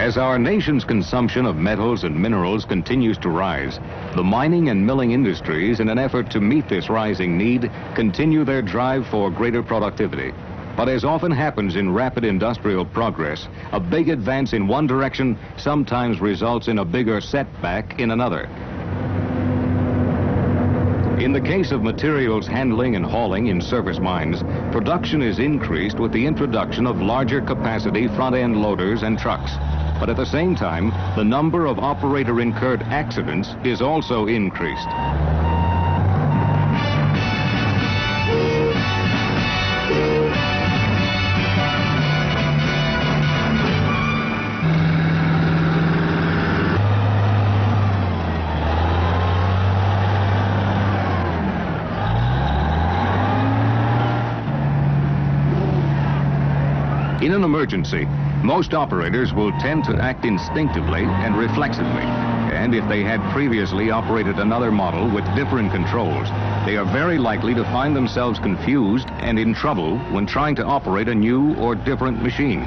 As our nation's consumption of metals and minerals continues to rise, the mining and milling industries, in an effort to meet this rising need, continue their drive for greater productivity. But as often happens in rapid industrial progress, a big advance in one direction sometimes results in a bigger setback in another. In the case of materials handling and hauling in surface mines, production is increased with the introduction of larger capacity front-end loaders and trucks. But at the same time, the number of operator-incurred accidents is also increased. In an emergency, most operators will tend to act instinctively and reflexively. And if they had previously operated another model with different controls, they are very likely to find themselves confused and in trouble when trying to operate a new or different machine.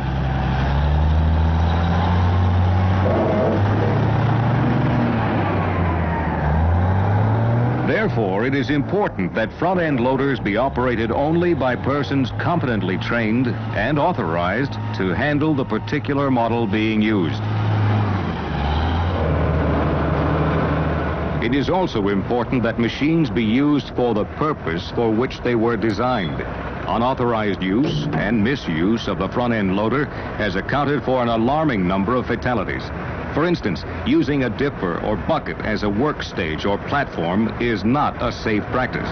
Therefore, it is important that front-end loaders be operated only by persons competently trained and authorized to handle the particular model being used. It is also important that machines be used for the purpose for which they were designed. Unauthorized use and misuse of the front-end loader has accounted for an alarming number of fatalities. For instance, using a dipper or bucket as a workstage or platform is not a safe practice.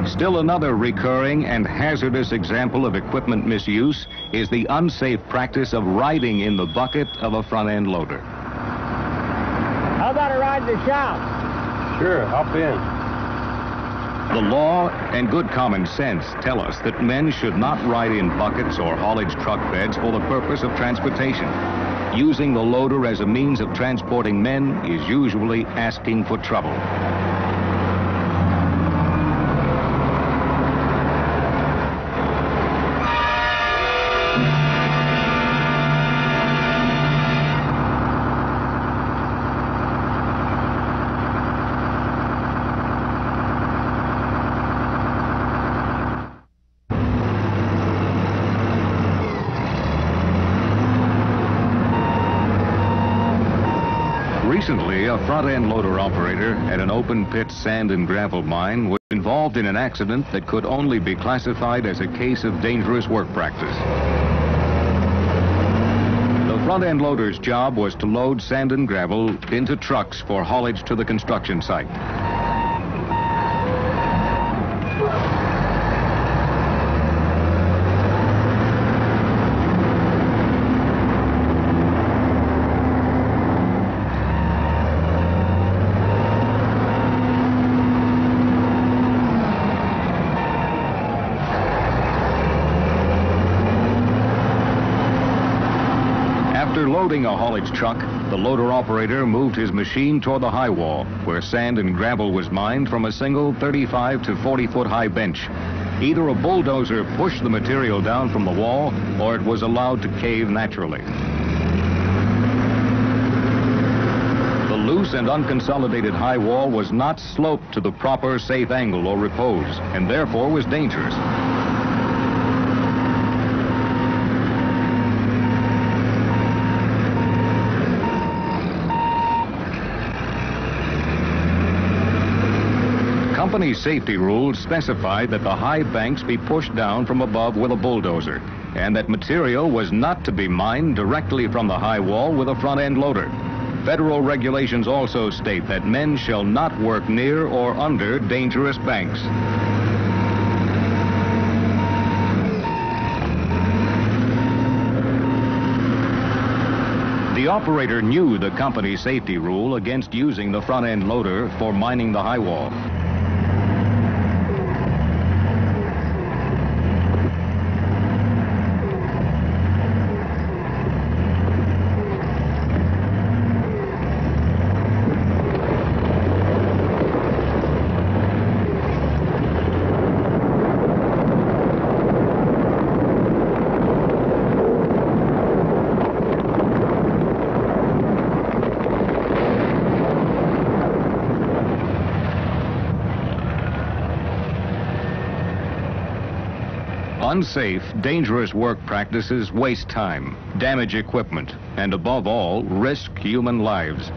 Still another recurring and hazardous example of equipment misuse is the unsafe practice of riding in the bucket of a front-end loader. How about a ride to the shop? Sure, hop in. The law and good common sense tell us that men should not ride in buckets or haulage truck beds for the purpose of transportation. Using the loader as a means of transporting men is usually asking for trouble. Recently, a front-end loader operator at an open-pit sand and gravel mine was involved in an accident that could only be classified as a case of dangerous work practice. The front-end loader's job was to load sand and gravel into trucks for haulage to the construction site. After loading a haulage truck, the loader operator moved his machine toward the high wall, where sand and gravel was mined from a single 35 to 40-foot high bench. Either a bulldozer pushed the material down from the wall, or it was allowed to cave naturally. The loose and unconsolidated high wall was not sloped to the proper safe angle or repose, and therefore was dangerous. Company safety rules specified that the high banks be pushed down from above with a bulldozer, and that material was not to be mined directly from the high wall with a front-end loader. Federal regulations also state that men shall not work near or under dangerous banks. operator knew the company safety rule against using the front-end loader for mining the high wall. Unsafe, dangerous work practices waste time, damage equipment, and above all, risk human lives.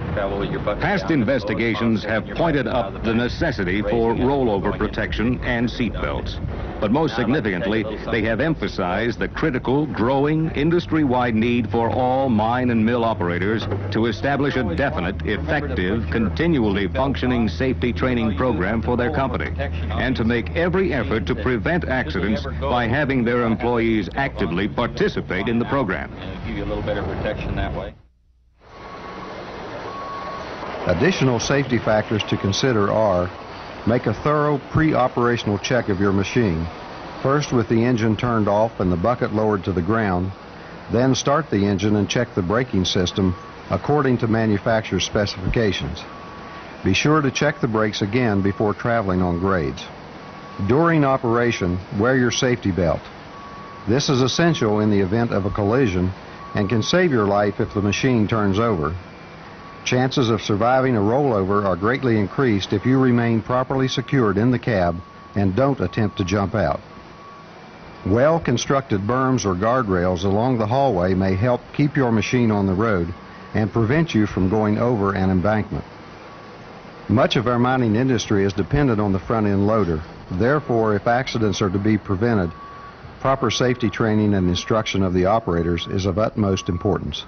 Past investigations have pointed up the necessity for rollover protection and seat belts. But most significantly, they have emphasized the critical, growing, industry-wide need for all mine and mill operators to establish a definite, effective, continually functioning safety training program for their company, and to make every effort to prevent accidents by having their employees actively participate in the program. Give you a little better protection that way. Additional safety factors to consider are: make a thorough pre-operational check of your machine, first with the engine turned off and the bucket lowered to the ground, then start the engine and check the braking system according to manufacturer's specifications. Be sure to check the brakes again before traveling on grades. During operation, wear your safety belt. This is essential in the event of a collision and can save your life if the machine turns over. Chances of surviving a rollover are greatly increased if you remain properly secured in the cab and don't attempt to jump out. Well-constructed berms or guardrails along the hallway may help keep your machine on the road and prevent you from going over an embankment. Much of our mining industry is dependent on the front-end loader. Therefore, if accidents are to be prevented, proper safety training and instruction of the operators is of utmost importance.